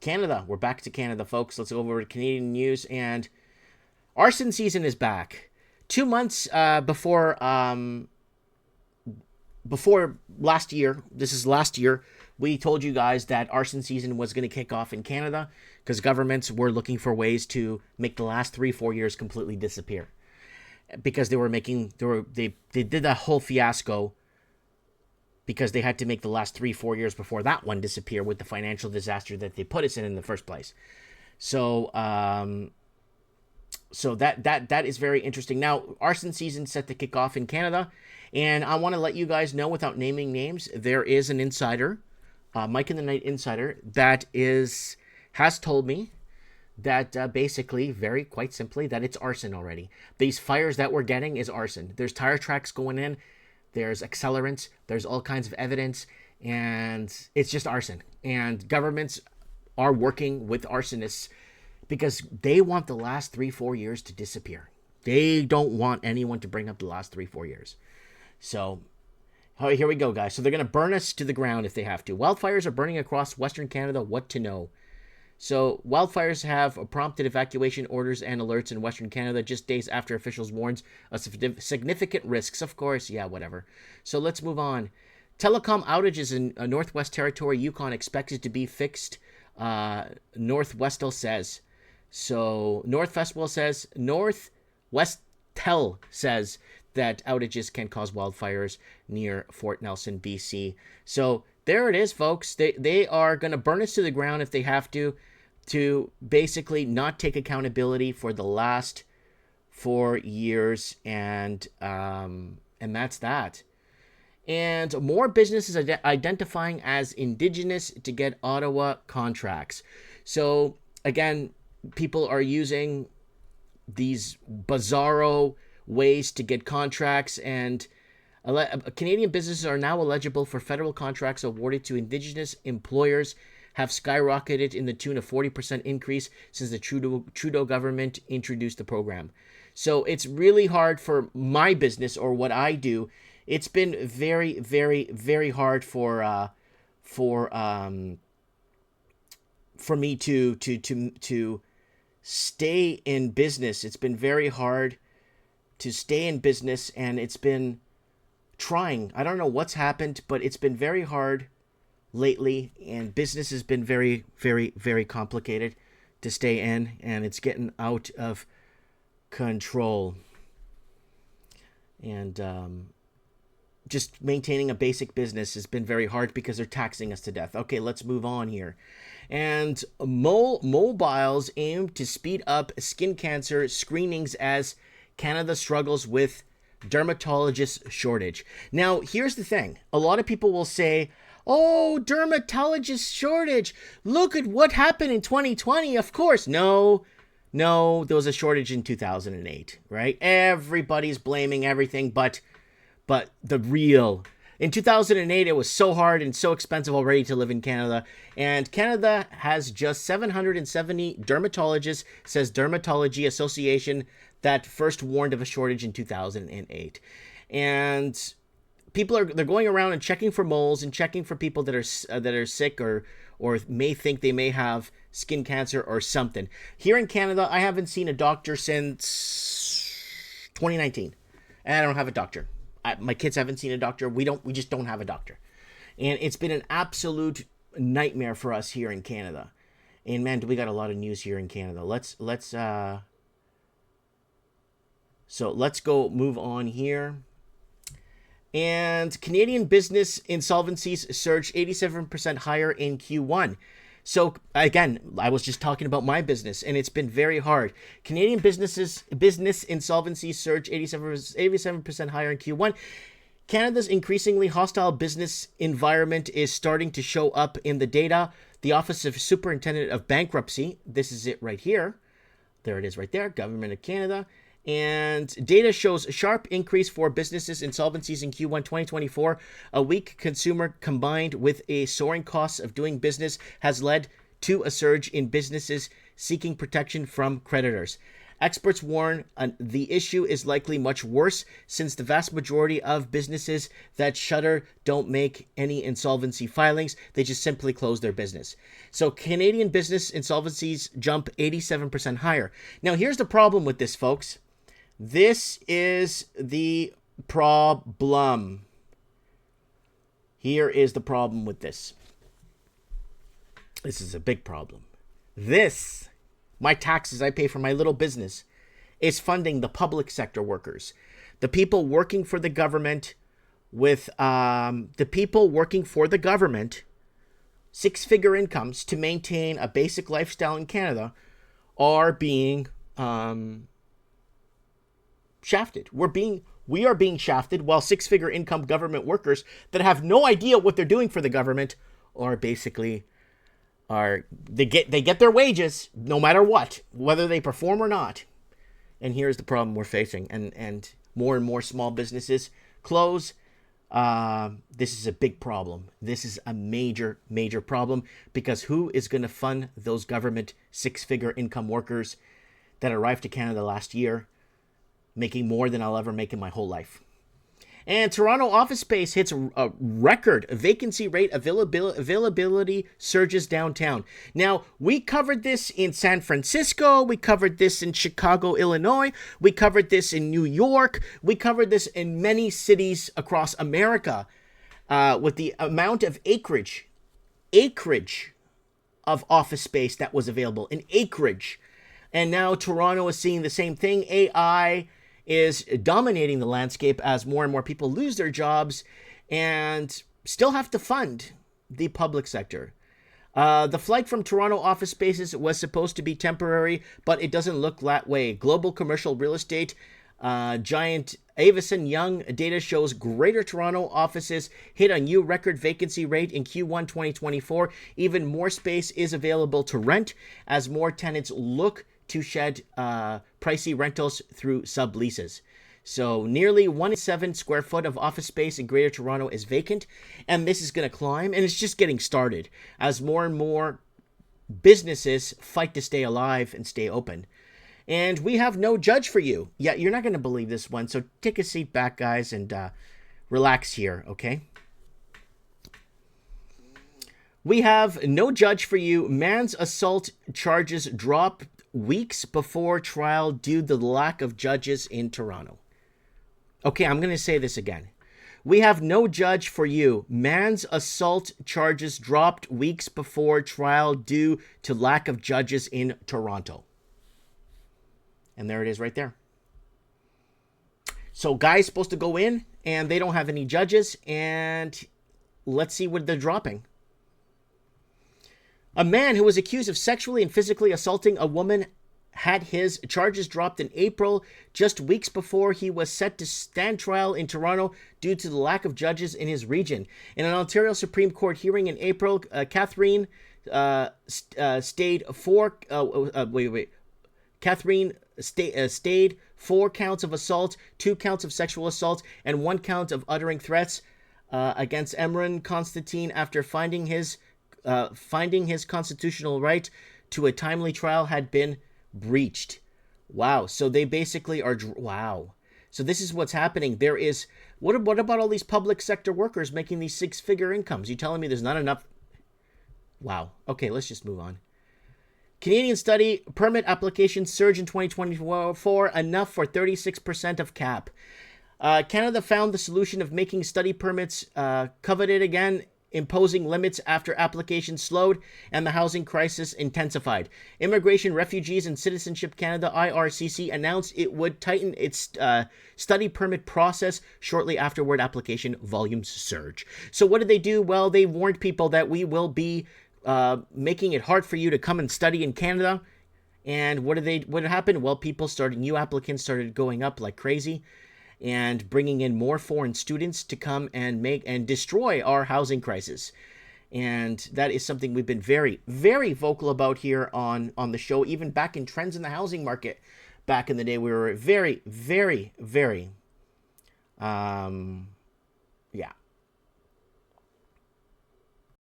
Canada. We're back to Canada, folks. Let's go over to Canadian news. And arson season is back. 2 months before last year, this is last year, we told you guys that arson season was going to kick off in Canada because governments were looking for ways to make the last 3-4 years completely disappear. Because they did that whole fiasco because they had to make the last 3-4 years before that one disappear with the financial disaster that they put us in the first place. So that is very interesting. Now, arson season set to kick off in Canada, and I want to let you guys know, without naming names, there is an insider, Mike in the Night Insider, that has told me that basically, quite simply, that it's arson already. These fires that we're getting is arson. There's tire tracks going in, there's accelerants, there's all kinds of evidence, and it's just arson. And governments are working with arsonists because they want the last 3-4 years to disappear. They don't want anyone to bring up the last 3-4 years. So, here we go, guys. So they're going to burn us to the ground if they have to. Wildfires are burning across Western Canada. What to know? So, wildfires have prompted evacuation orders and alerts in Western Canada just days after officials warned of significant risks. Of course, yeah, whatever. So, let's move on. Telecom outages in Northwest Territory, Yukon, expected to be fixed, Northwestel says. So, Northwestel says that outages can cause wildfires near Fort Nelson, BC. So, there it is, folks. They are going to burn us to the ground if they have to basically not take accountability for the last 4 years, and that's that. And more businesses identifying as Indigenous to get Ottawa contracts. So again, people are using these bizarro ways to get contracts, and Canadian businesses are now eligible for federal contracts awarded to Indigenous employers have skyrocketed in the tune of 40% increase since the Trudeau government introduced the program. So it's really hard for my business, or what I do. It's been very, very, very hard for me to stay in business. It's been very hard to stay in business, and it's been trying. I don't know what's happened, but it's been very hard lately, and business has been very, very, very complicated to stay in, and it's getting out of control. And just maintaining a basic business has been very hard because they're taxing us to death. Okay, let's move on here. And mobiles aim to speed up skin cancer screenings as Canada struggles with dermatologist shortage. Now, here's the thing. A lot of people will say, oh, dermatologist shortage. Look at what happened in 2020. Of course. No, there was a shortage in 2008, right? Everybody's blaming everything, but in 2008, it was so hard and so expensive already to live in Canada. And Canada has just 770 dermatologists, says Dermatology Association, that first warned of a shortage in 2008. And they're going around and checking for moles and checking for people that are sick or may think they may have skin cancer or something. Here in Canada, I haven't seen a doctor since 2019, and I don't have a doctor. My kids haven't seen a doctor. We just don't have a doctor, and it's been an absolute nightmare for us here in Canada. And man, do we got a lot of news here in Canada. Let's go move on here. And Canadian business insolvencies surged 87% higher in Q1. So again, I was just talking about my business, and it's been very hard. Canadian business insolvencies surged 87% higher in Q1. Canada's increasingly hostile business environment is starting to show up in the data. The Office of Superintendent of Bankruptcy, this is it right here. There it is right there, Government of Canada. And data shows a sharp increase for businesses insolvencies in Q1 2024. A weak consumer combined with a soaring cost of doing business has led to a surge in businesses seeking protection from creditors. Experts warn the issue is likely much worse since the vast majority of businesses that shutter don't make any insolvency filings. They just simply close their business. So Canadian business insolvencies jump 87% higher. Now, here's the problem with this, folks. This is the problem. Here is the problem with this. This is a big problem. My taxes I pay for my little business, is funding the public sector workers. The people working for the government six-figure incomes to maintain a basic lifestyle in Canada are being shafted. We are being shafted, while six-figure income government workers that have no idea what they're doing for the government are basically they get their wages no matter what, whether they perform or not. And here's the problem we're facing, and more small businesses close. This is a big problem. This is a major problem, because who is going to fund those government six-figure income workers that arrived to Canada last year, making more than I'll ever make in my whole life? And Toronto office space hits a record vacancy rate. Availability surges downtown. Now, we covered this in San Francisco. We covered this in Chicago, Illinois. We covered this in New York. We covered this in many cities across America, with the amount of acreage of office space that was available, in acreage. And now Toronto is seeing the same thing. AI is dominating the landscape as more and more people lose their jobs and still have to fund the public sector. The flight from Toronto office spaces was supposed to be temporary, but it doesn't look that way. Global commercial real estate giant Avison Young data shows Greater Toronto offices hit a new record vacancy rate in Q1 2024. Even more space is available to rent as more tenants look to shed pricey rentals through subleases. So nearly 1 in 7 square foot of office space in Greater Toronto is vacant, and this is going to climb, and it's just getting started as more and more businesses fight to stay alive and stay open. And we have no judge for you. Yeah, you're not going to believe this one, so take a seat back, guys, and relax here, okay? We have no judge for you. Man's assault charges drop weeks before trial due to the lack of judges in Toronto. Okay, I'm going to say this again. We have no judge for you. Man's assault charges dropped weeks before trial due to lack of judges in Toronto. And there it is right there. So guy's supposed to go in, and they don't have any judges, and let's see what they're dropping. A man who was accused of sexually and physically assaulting a woman had his charges dropped in April, just weeks before he was set to stand trial in Toronto due to the lack of judges in his region. In an Ontario Supreme Court hearing in April, Catherine stayed 4 counts of assault, 2 counts of sexual assault, and 1 count of uttering threats against Emran Constantine after finding his constitutional right to a timely trial had been breached. Wow. So they basically are... Wow. So this is what's happening. There is... What about all these public sector workers making these six-figure incomes? You telling me there's not enough... Wow. Okay, let's just move on. Canadian study permit applications surge in 2024, enough for 36% of cap. Canada found the solution of making study permits coveted again, imposing limits after applications slowed and the housing crisis intensified. Immigration, Refugees and Citizenship Canada, IRCC, announced it would tighten its study permit process shortly afterward application volumes surge. So what did they do? Well, they warned people that we will be making it hard for you to come and study in Canada. And what happened? Well, new applicants started going up like crazy, and bringing in more foreign students to come and make and destroy our housing crisis. And that is something we've been very, very vocal about here on the show. Even back in Trends in the Housing Market, back in the day, we were very, very, very